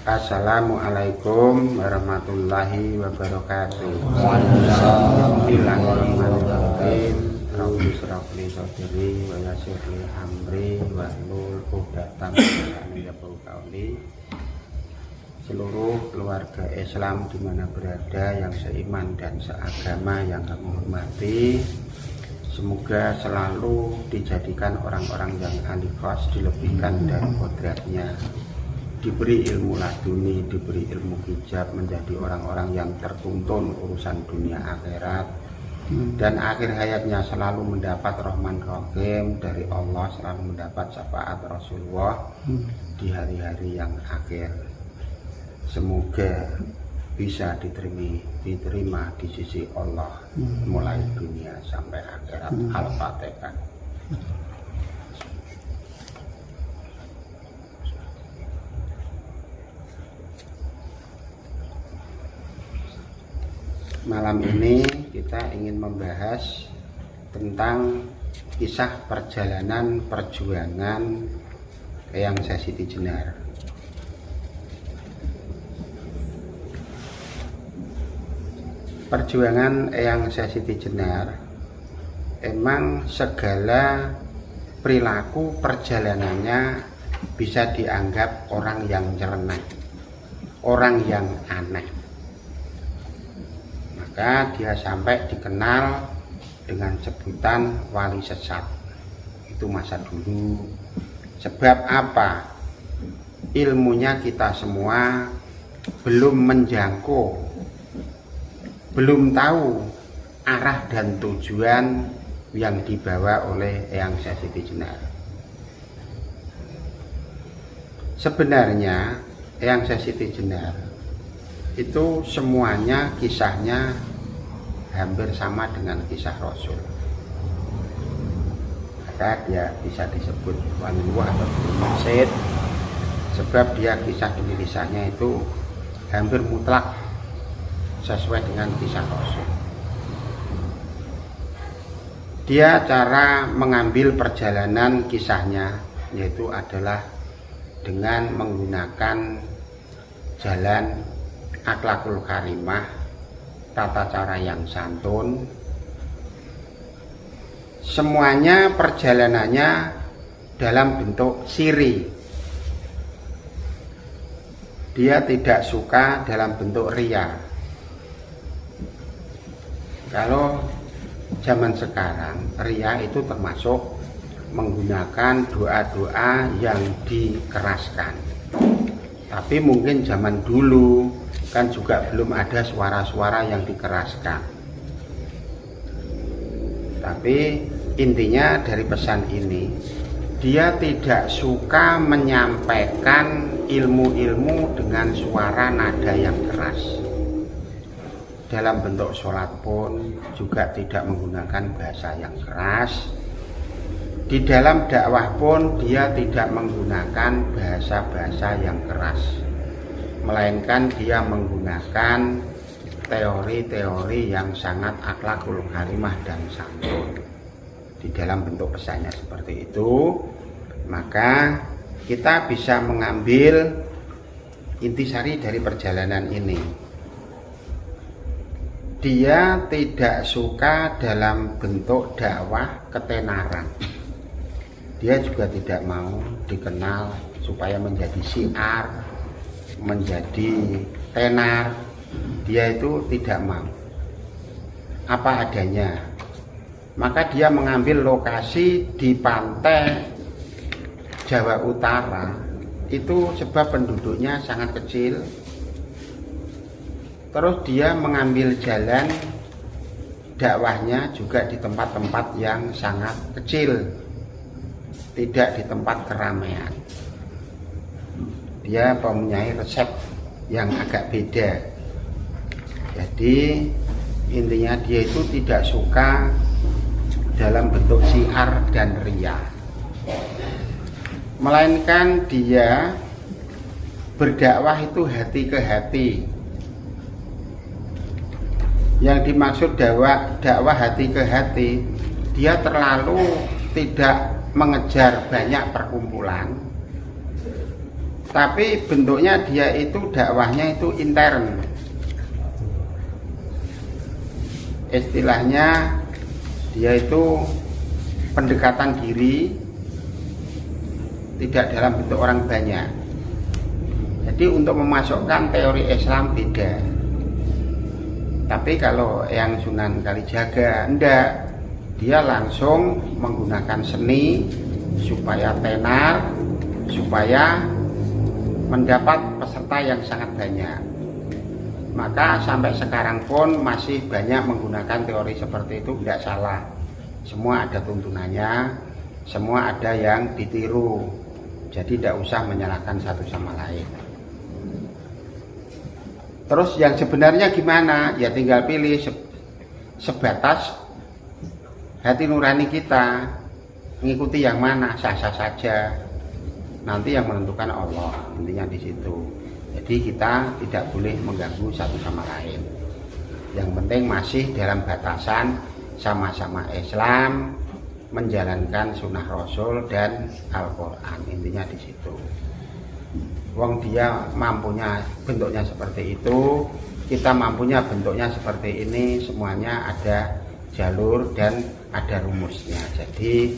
Assalamualaikum warahmatullahi wabarakatuh. Bismillahirrahmanirrahim. Rabbi shrah li sadri wa yassir li amri wahlul 'uqdatam min lisani yafqahu qawli. Seluruh keluarga Islam di mana berada yang seiman dan seagama yang kami hormati, semoga selalu dijadikan orang-orang yang ikhlas, dilebihkan dari kodratnya, diberi ilmu laduni, diberi ilmu hijab, menjadi orang-orang yang tertuntun urusan dunia akhirat, dan akhir hayatnya selalu mendapat rahman rahim dari Allah, selalu mendapat syafaat Rasulullah di hari-hari yang akhir. Semoga bisa diterima di sisi Allah mulai dunia sampai akhirat. Al-Fatihah. Malam ini kita ingin membahas tentang kisah perjalanan perjuangan Eyang Siti Jenar. Perjuangan Eyang Siti Jenar, emang segala perilaku perjalanannya bisa dianggap orang yang nyeleneh, orang yang aneh. Maka dia sampai dikenal dengan sebutan wali sesat. Itu masa dulu. Sebab apa? Ilmunya kita semua belum menjangkau, belum tahu arah dan tujuan yang dibawa oleh Eyang Siti Jenar. Sebenarnya Eyang Siti Jenar itu semuanya kisahnya hampir sama dengan kisah Rasul. Maka dia bisa disebut waliullah atau mursyid, sebab dia kisah demi kisahnya itu hampir mutlak sesuai dengan kisah Rasul. Dia cara mengambil perjalanan kisahnya yaitu adalah dengan menggunakan jalan akhlakul karimah, tata cara yang santun. Semuanya perjalanannya dalam bentuk siri. Dia tidak suka dalam bentuk riya. Kalau zaman sekarang riya itu termasuk menggunakan doa-doa yang dikeraskan. Tapi mungkin zaman dulu kan juga belum ada suara-suara yang dikeraskan. Tapi intinya dari pesan ini, dia tidak suka menyampaikan ilmu-ilmu dengan suara nada yang keras. Dalam bentuk sholat pun juga tidak menggunakan bahasa yang keras. Di dalam dakwah pun dia tidak menggunakan bahasa-bahasa yang keras, melainkan dia menggunakan teori-teori yang sangat akhlakul karimah dan santun. Di dalam bentuk pesannya seperti itu, maka kita bisa mengambil intisari dari perjalanan ini. Dia tidak suka dalam bentuk dakwah ketenaran. Dia juga tidak mau dikenal supaya menjadi syiar, menjadi tenar. Dia itu tidak mau, apa adanya. Maka dia mengambil lokasi di pantai Jawa Utara. Itu sebab penduduknya sangat kecil. Terus dia mengambil jalan dakwahnya juga di tempat-tempat yang sangat kecil, tidak di tempat keramaian. Dia mempunyai resep yang agak beda. Jadi intinya dia itu tidak suka dalam bentuk syiar dan riya, melainkan dia berdakwah itu hati ke hati. Yang dimaksud dakwah hati ke hati, dia terlalu tidak mengejar banyak perkumpulan, tapi bentuknya dia itu dakwahnya itu intern. Istilahnya dia itu pendekatan diri, tidak dalam bentuk orang banyak. Jadi untuk memasukkan teori Islam beda. Tapi kalau yang Sunan Kalijaga enggak, dia langsung menggunakan seni supaya tenar, supaya mendapat peserta yang sangat banyak. Maka sampai sekarang pun masih banyak menggunakan teori seperti itu, tidak salah. Semua ada tuntunannya, semua ada yang ditiru. Jadi tidak usah menyalahkan satu sama lain. Terus yang sebenarnya gimana? Ya tinggal pilih sebatas hati nurani kita, mengikuti yang mana, sah-sah saja. Nanti yang menentukan Allah, intinya di situ. Jadi kita tidak boleh mengganggu satu sama lain. Yang penting masih dalam batasan sama-sama Islam, menjalankan sunnah Rasul dan Al-Quran, intinya di situ. Wong dia mampunya bentuknya seperti itu, kita mampunya bentuknya seperti ini, semuanya ada jalur dan ada rumusnya. Jadi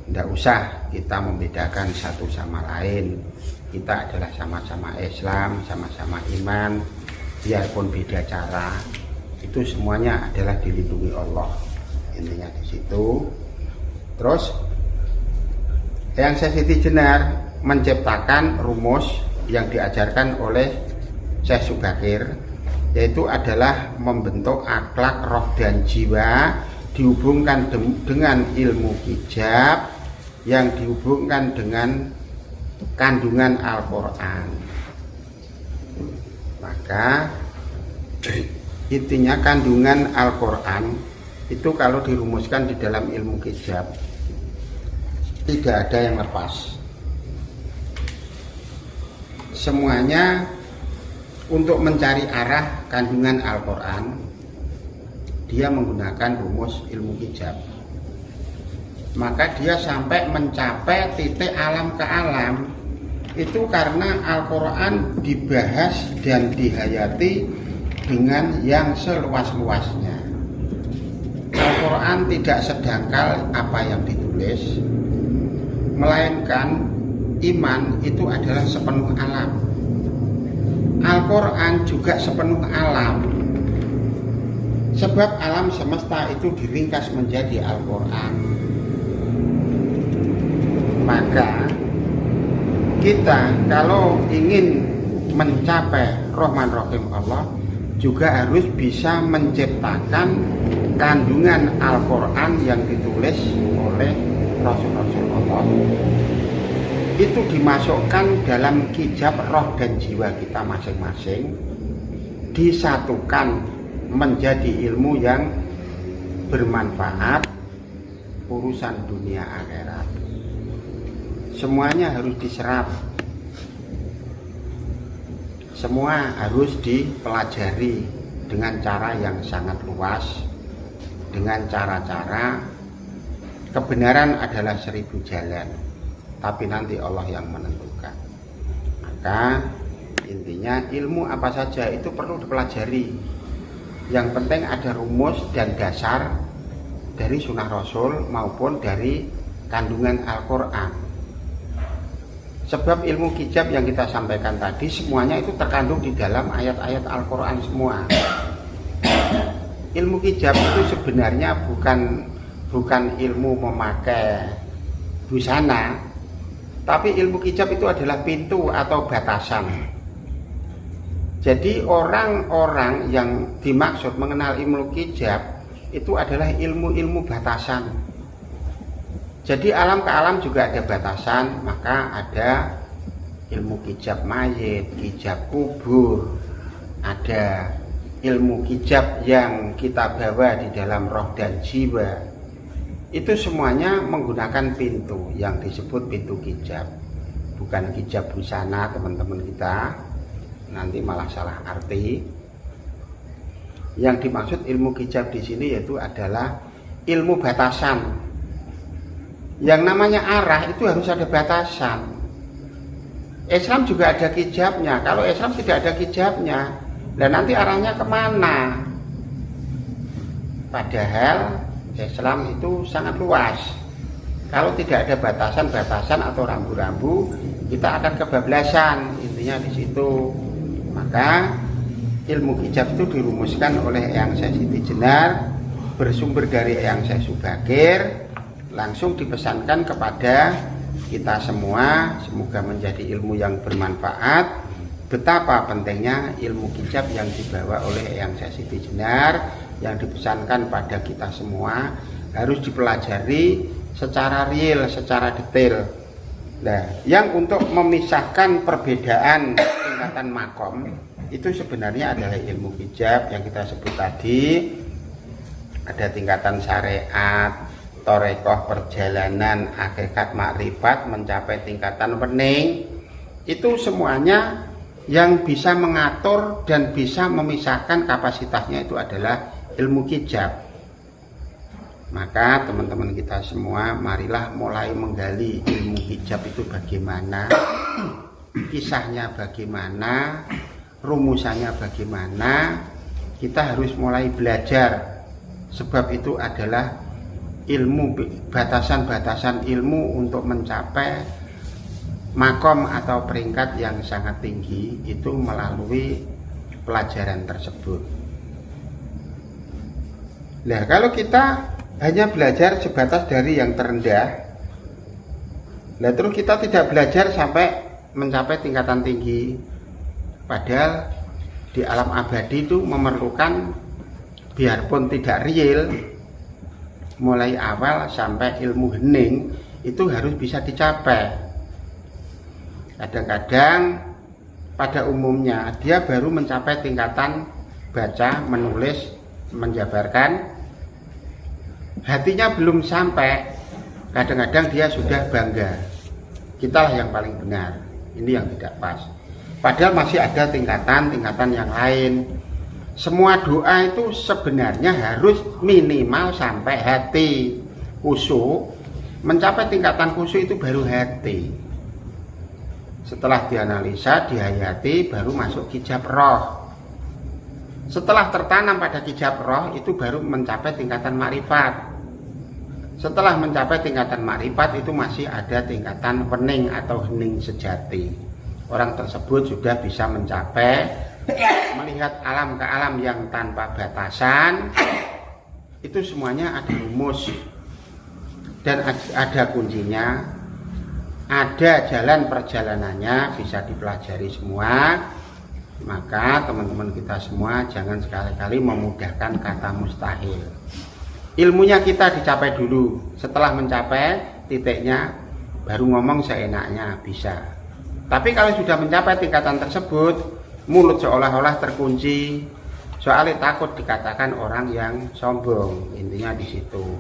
tidak usah kita membedakan satu sama lain. Kita adalah sama-sama Islam, sama-sama iman, biarpun beda cara, itu semuanya adalah dilindungi Allah. Intinya di situ. Terus yang Siti Jenar menciptakan rumus yang diajarkan oleh Syekh Subakir, yaitu adalah membentuk akhlak, roh dan jiwa, dihubungkan dengan ilmu hijab, yang dihubungkan dengan kandungan Al-Quran. Maka intinya kandungan Al-Quran itu kalau dirumuskan di dalam ilmu hijab, tidak ada yang lepas. Semuanya untuk mencari arah kandungan Al-Quran, dia menggunakan rumus ilmu hijab. Maka dia sampai mencapai titik alam ke alam. Itu karena Al-Quran dibahas dan dihayati dengan yang seluas-luasnya. Al-Quran tidak sedangkal apa yang ditulis, melainkan iman itu adalah sepenuh alam. Al-Quran juga sepenuh alam. Sebab alam semesta itu diringkas menjadi Al-Quran. Maka kita kalau ingin mencapai Rahman Rahim Allah juga harus bisa menciptakan kandungan Al-Quran yang ditulis oleh Rasul-Rasul Allah. Itu dimasukkan dalam hijab roh dan jiwa kita masing-masing, disatukan menjadi ilmu yang bermanfaat urusan dunia akhirat. Semuanya harus diserap, semua harus dipelajari dengan cara yang sangat luas, dengan cara-cara kebenaran adalah 1000 jalan, tapi nanti Allah yang menentukan. Maka intinya ilmu apa saja itu perlu dipelajari. Yang penting ada rumus dan dasar dari sunnah Rasul maupun dari kandungan Al-Quran. Sebab ilmu hijab yang kita sampaikan tadi semuanya itu terkandung di dalam ayat-ayat Al-Quran semua. Ilmu hijab itu sebenarnya bukan ilmu memakai busana, tapi ilmu hijab itu adalah pintu atau batasan. Jadi orang-orang yang dimaksud mengenal ilmu hijab itu adalah ilmu-ilmu batasan. Jadi alam ke alam juga ada batasan, maka ada ilmu hijab mayit, hijab kubur, ada ilmu hijab yang kita bawa di dalam roh dan jiwa. Itu semuanya menggunakan pintu yang disebut pintu hijab. Bukan hijab busana teman-teman kita, nanti malah salah arti. Yang dimaksud ilmu hijab di sini yaitu adalah ilmu batasan. Yang namanya arah itu harus ada batasan. Islam juga ada hijabnya. Kalau Islam tidak ada hijabnya, dan nanti arahnya kemana? Padahal Islam itu sangat luas. Kalau tidak ada batasan-batasan atau rambu-rambu, kita akan kebablasan. Intinya di situ. Maka ilmu hijab itu dirumuskan oleh Eyang Syekh Siti Jenar, bersumber dari Eyang Syekh Subakir, langsung dipesankan kepada kita semua. Semoga menjadi ilmu yang bermanfaat. Betapa pentingnya ilmu hijab yang dibawa oleh Eyang Syekh Siti Jenar, yang dipesankan pada kita semua, harus dipelajari secara real, secara detail. Nah, yang untuk memisahkan perbedaan tingkatan makom itu sebenarnya adalah ilmu hijab yang kita sebut tadi. Ada tingkatan syariat, torekoh, perjalanan, hakikat, makrifat, mencapai tingkatan wening. Itu semuanya yang bisa mengatur dan bisa memisahkan kapasitasnya itu adalah ilmu hijab. Maka teman-teman kita semua, marilah mulai menggali ilmu hijab itu bagaimana, kisahnya bagaimana, rumusannya bagaimana. Kita harus mulai belajar, sebab itu adalah ilmu, batasan-batasan ilmu untuk mencapai makom atau peringkat yang sangat tinggi itu melalui pelajaran tersebut. Nah, kalau kita hanya belajar sebatas dari yang terendah, nah terus kita tidak belajar sampai mencapai tingkatan tinggi, padahal di alam abadi itu memerlukan, biarpun tidak real, mulai awal sampai ilmu hening itu harus bisa dicapai. Kadang-kadang pada umumnya dia baru mencapai tingkatan baca, menulis, menjabarkan, hatinya belum sampai. Kadang-kadang dia sudah bangga, kitalah yang paling benar. Ini yang tidak pas. Padahal masih ada tingkatan-tingkatan yang lain. Semua doa itu sebenarnya harus minimal sampai hati khusyuk. Mencapai tingkatan khusyuk itu baru hati. Setelah dianalisa, dihayati, baru masuk hijab roh. Setelah tertanam pada hijab roh, itu baru mencapai tingkatan makrifat. Setelah mencapai tingkatan makrifat, itu masih ada tingkatan wening atau hening sejati. Orang tersebut sudah bisa mencapai melihat alam ke alam yang tanpa batasan. Itu semuanya ada rumus dan ada kuncinya. Ada jalan perjalanannya, bisa dipelajari semua. Maka teman-teman kita semua jangan sekali-kali memudahkan kata mustahil. Ilmunya kita dicapai dulu. Setelah mencapai titiknya, baru ngomong seenaknya, bisa. Tapi kalau sudah mencapai tingkatan tersebut, mulut seolah-olah terkunci. Soalnya takut dikatakan orang yang sombong. Intinya di situ.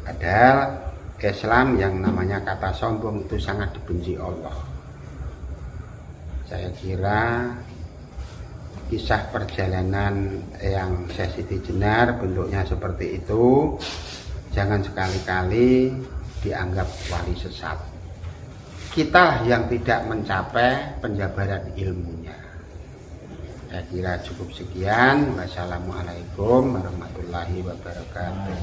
Padahal Islam yang namanya kata sombong itu sangat dibenci Allah. Saya kira kisah perjalanan yang Syekh Siti Jenar bentuknya seperti itu. Jangan sekali-kali dianggap wali sesat. Kita yang tidak mencapai penjabaran ilmunya. Saya kira cukup sekian. Wassalamualaikum warahmatullahi wabarakatuh.